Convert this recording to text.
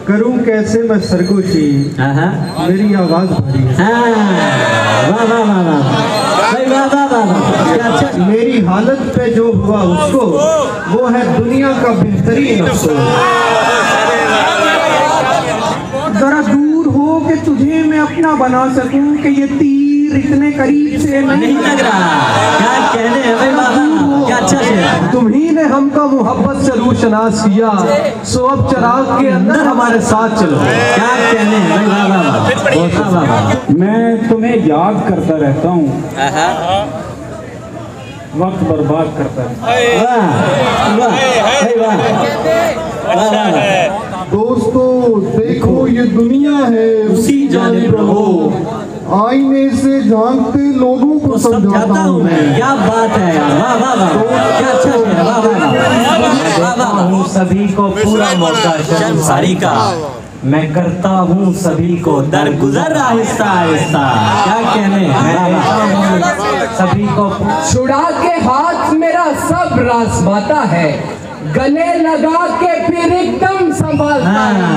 करूं कैसे मैं सरगोशी, मेरी आवाज भरी है। वाह वाह वाह वाह। मेरी हालत पे जो हुआ उसको, वो है दुनिया का बेहतरीन अफसोस। जरा दूर हो कि तुझे मैं अपना बना सकूं, कि ये तीर इतने करीब से नहीं लग रहा। क्या कहने हैं भाई, बाबा क्या अच्छा शेर। तुम्ही ने हमको मोहब्बत से रूशनास किया, सो अब चिराग के अंदर हमारे साथ चलो। क्या कहने हैं भाई, बाबा। मैं तुम्हें याद करता रहता हूँ, वक्त बर्बाद करता है। दोस्तों देखो ये दुनिया है, उसी जानिब रहो, आईने से झांकते लोगों को समझाता हूँ मैं। क्या बात है यार, वाह वाह वाह, क्या अच्छा शेर, वाह वाह वाह। हूँ सभी को पूरा मौका शर्मसारी का, मैं करता हूँ सभी को दरगुजर आहिस्ता आहिस्ता। क्या कहने हैं, सभी को छुड़ा के हाथ मेरा सब राज़माता है, गले लगा के फिर एकदम संभालता है।